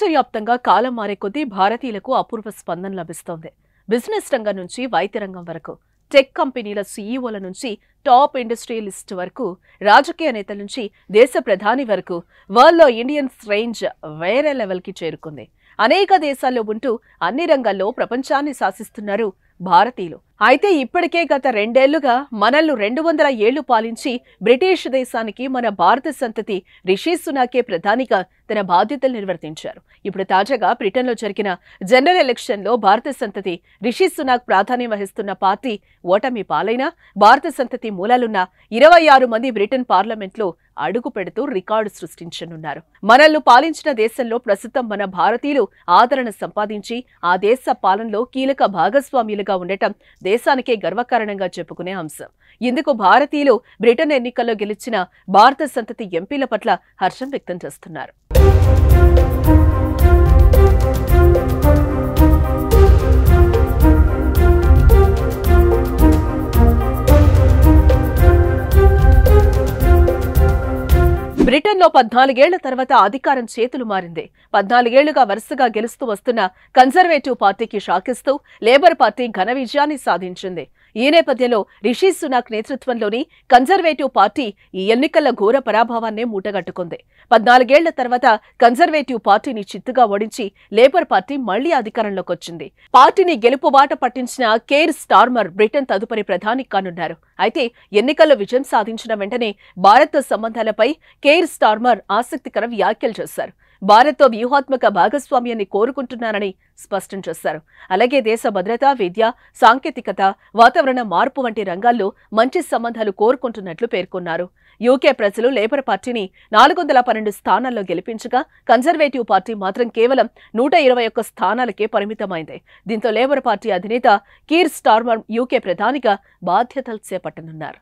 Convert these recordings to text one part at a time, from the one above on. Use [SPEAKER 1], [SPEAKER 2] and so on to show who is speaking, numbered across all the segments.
[SPEAKER 1] ప్రపంచవ్యాప్తంగా కాలం మారే కొద్దీ భారతీయులకు అపూర్వ స్పందన లభిస్తోంది. బిజినెస్ రంగం నుంచి వైద్య రంగం వరకు, టెక్ కంపెనీల సీఈఓల నుంచి టాప్ ఇండస్ట్రియలిస్ట్ వరకు, రాజకీయ నేతల నుంచి దేశ ప్రధాని వరకు వరల్డ్లో ఇండియన్స్ రేంజ్ వేరే లెవెల్కి చేరుకుంది. అనేక దేశాల్లో ఉంటూ అన్ని రంగాల్లో ప్రపంచాన్ని శాసిస్తున్నారు భారతీయులు. అయితే ఇప్పటికే గత 2 ఏళ్లుగా మనల్ని 200 ఏళ్లు పాలించి బ్రిటిష్ దేశానికి మన భారత సంతతి రిషి సునాకే ప్రధానిగా తన బాధ్యతలు నిర్వర్తించారు. ఇప్పుడు తాజాగా బ్రిటన్లో జరిగిన జనరల్ ఎలక్షన్లో భారత సంతతి రిషి సునాక్ ప్రాధాన్యం వహిస్తున్న పార్టీ ఓటమి పాలైన భారత సంతతి మూలాలున్న 26 మంది బ్రిటన్ పార్లమెంట్లో అడుగు పెడుతూ రికార్డు సృష్టించనున్నారు. మనల్ని పాలించిన దేశంలో ప్రస్తుతం మన భారతీయులు ఆదరణ సంపాదించి ఆ దేశ పాలనలో కీలక భాగస్వామ్యులుగా ఉండటం దేశానికే గర్వకారణంగా చెప్పుకునే అంశం. ఇందుకు భారతీయులు బ్రిటన్ ఎన్నికల్లో గెలిచిన భారత సంతతి ఎంపీల పట్ల హర్షం వ్యక్తం చేస్తున్నారు. బ్రిటన్లో 14 ఏళ్ల తర్వాత అధికారం చేతులు మారింది. 14 ఏళ్లుగా వరుసగా గెలుస్తూ వస్తున్న కన్జర్వేటివ్ పార్టీకి షాకిస్తూ లేబర్ పార్టీ ఘన విజయాన్ని సాధించింది. ఈ నేపథ్యంలో రిషి సునాక్ నేతృత్వంలోని కన్జర్వేటివ్ పార్టీ ఈ ఎన్నికల ఘోర పరాభవాన్నే మూటగట్టుకుంది. 14 ఏళ్ల తర్వాత కన్జర్వేటివ్ పార్టీని చిత్తుగా ఓడించి లేబర్ పార్టీ మళ్లీ అధికారంలోకి వచ్చింది. పార్టీని గెలుపు బాట పట్టించిన కేర్ స్టార్మర్ బ్రిటన్ తదుపరి ప్రధాని కానున్నారు. అయితే ఎన్నికల్లో విజయం సాధించిన వెంటనే భారత్ సంబంధాలపై కేర్ స్టార్మర్ ఆసక్తికర వ్యాఖ్యలు చేశారు. భారత్తో వ్యూహాత్మక భాగస్వామ్యాన్ని కోరుకుంటున్నారని స్పష్టం చేశారు. అలాగే దేశ భద్రత, విద్య, సాంకేతికత, వాతావరణ మార్పు వంటి రంగాల్లో మంచి సంబంధాలు కోరుకుంటున్నట్లు పేర్కొన్నారు. యూకే ప్రజలు లేబర్ పార్టీని 412 స్థానాల్లో గెలిపించగా కన్జర్వేటివ్ పార్టీ మాత్రం కేవలం 121 స్థానాలకే పరిమితమైంది. దీంతో లేబర్ పార్టీ అధినేత కీర్ స్టార్మర్ యూకే ప్రధానిగా బాధ్యతలు చేపట్టనున్నారు.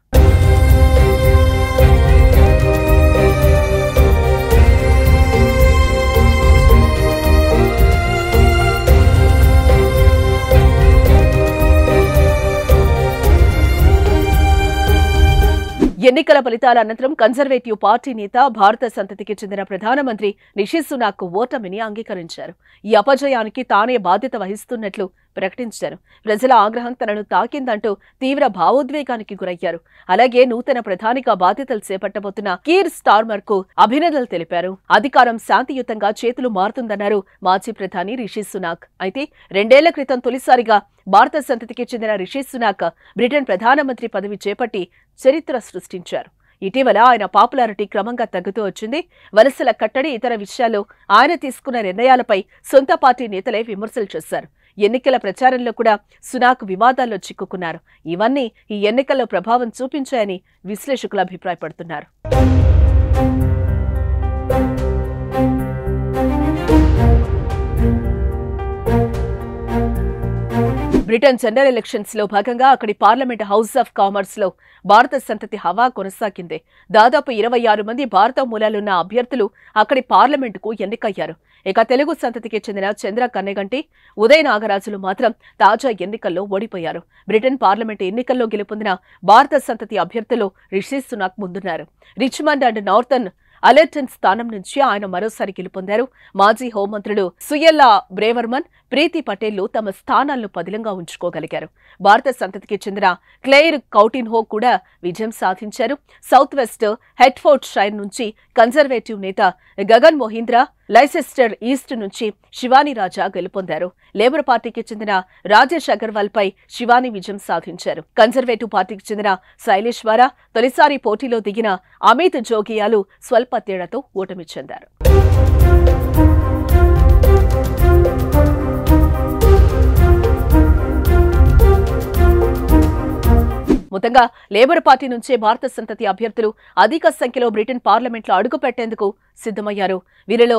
[SPEAKER 1] ఎన్నికల ఫలితాల అనంతరం కన్జర్వేటివ్ పార్టీ నేత భారత సంతతికి చెందిన ప్రధానమంత్రి రిషి సునాక్ ఓటమిని అంగీకరించారు. ఈ అపజయానికి తానే బాధ్యత వహిస్తున్నట్లు ప్రకటించారు. ప్రజల ఆగ్రహం తనను తాకిందంటూ తీవ్ర భావోద్వేగానికి గురయ్యారు. అలాగే నూతన ప్రధానిగా బాధ్యతలు చేపట్టబోతున్న కీర్ స్టార్మర్ కు అభినందనలు తెలిపారు. అధికారం శాంతియుతంగా చేతులు మారుతుందన్నారు మాజీ ప్రధాని రిషి సునాక్. అయితే 2 ఏళ్ల క్రితం తొలిసారిగా భారత సంతతికి చెందిన రిషి సునాక్ బ్రిటన్ ప్రధానమంత్రి పదవి చేపట్టి చరిత్ర సృష్టించారు. ఇటీవల ఆయన పాపులారిటీ క్రమంగా తగ్గుతూ వచ్చింది. వలసల కట్టడి, ఇతర విషయాల్లో ఆయన తీసుకున్న నిర్ణయాలపై సొంత పార్టీ నేతలే విమర్శలు చేశారు. ఎన్నికల ప్రచారంలో కూడా సునాక్ వివాదాల్లో చిక్కుకున్నారు. ఇవన్నీ ఈ ఎన్నికల్లో ప్రభావం చూపించాయని విశ్లేషకులు అభిప్రాయపడుతున్నారు. బ్రిటన్ జనరల్ ఎలక్షన్స్ లో భాగంగా అక్కడి పార్లమెంట్ హౌస్ ఆఫ్ కామర్స్ లో భారత సంతతి హవా కొనసాగింది. దాదాపు 26 మంది భారత మూలాలున్న అభ్యర్థులు అక్కడి పార్లమెంటుకు ఎన్నికయ్యారు. ఇక తెలుగు సంతతికి చెందిన చంద్ర కన్నెగంటి, ఉదయ్ నాగరాజులు మాత్రం తాజా ఎన్నికల్లో ఓడిపోయారు. బ్రిటన్ పార్లమెంటు ఎన్నికల్లో గెలుపొందిన భారత సంతతి అభ్యర్థులు రిషి సునాక్ ముందున్నారు. రిచ్మండ్ అండ్ నార్థన్ అలెర్టన్ స్థానం నుంచి ఆయన మరోసారి గెలుపొందారు. మాజీ హోంమంత్రులు సుయల్లా బ్రేవర్మన్, ప్రీతి పటేళ్లు తమ స్థానాలను పదిలంగా ఉంచుకోగలిగారు. భారత సంతతికి చెందిన క్లెయిర్ కౌటిన్హో కూడా విజయం సాధించారు. సౌత్ వెస్ట్ హెడ్ఫోర్డ్ షైర్ నుంచి కన్జర్వేటివ్ నేత గగన్ మోహింద్రా, లైసెస్టర్ ఈస్ట్ నుంచి శివానీ రాజా గెలుపొందారు. లేబర్ పార్టీకి చెందిన రాజేష్ అగర్వాల్ పై శివానీ విజయం సాధించారు. కన్జర్వేటివ్ పార్టీకి చెందిన శైలేష్ వారా, తొలిసారి పోటీలో దిగిన అమిత్ జోగియాలు స్వల్ప తేడాతో ఓటమి చెందారు. మొత్తంగా లేబర్ పార్టీ నుంచే భారత సంతతి అభ్యర్థులు అధిక సంఖ్యలో బ్రిటన్ పార్లమెంట్లో అడుగుపెట్టేందుకు సిద్ధమయ్యారు. వీరిలో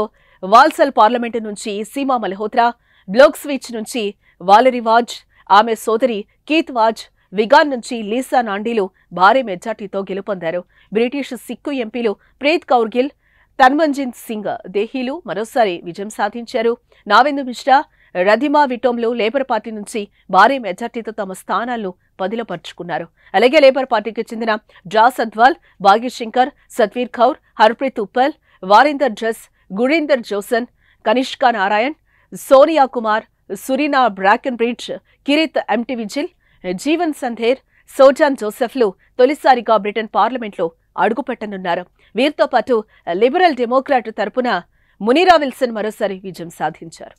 [SPEAKER 1] వాల్సల్ పార్లమెంటు నుంచి సీమా మల్హోత్రా, బ్లోక్స్విచ్ నుంచి వాలరీ వాజ్, ఆమె సోదరి కీత్ వాజ్, విగాన్ నుంచి లీసా నాండీలు భారీ మెజార్టీతో గెలుపొందారు. బ్రిటిష్ సిక్కు ఎంపీలు ప్రీత్ కౌర్ గిల్, తన్మంజిత్ సింగ్ దేహీలు మరోసారి విజయం సాధించారు. నావేందు మిశ్రా, రధిమా విటోమ్లు లేబర్ పార్టీ నుంచి భారీ మెజార్టీతో తమ స్థానాలను పదిలపరుచుకున్నారు. అలాగే లేబర్ పార్టీకి చెందిన Jas Athwal, Baggy Shanker, Satvir Kaur, Harpreet Uppal, Warinder Juss, Gurinder Josan, Kanishka Narayan, Sonia Kumar, Sureena Brackenridge, Kirith Entwistle, Jeevan సంధేర్, సోజాన్ జోసెఫ్లు తొలిసారిగా బ్రిటన్ పార్లమెంట్లో అడుగుపెట్టనున్నారు. వీరితో పాటు లిబరల్ డెమోక్రాట్ తరపున మునీరా విల్సన్ మరోసారి విజయం సాధించారు.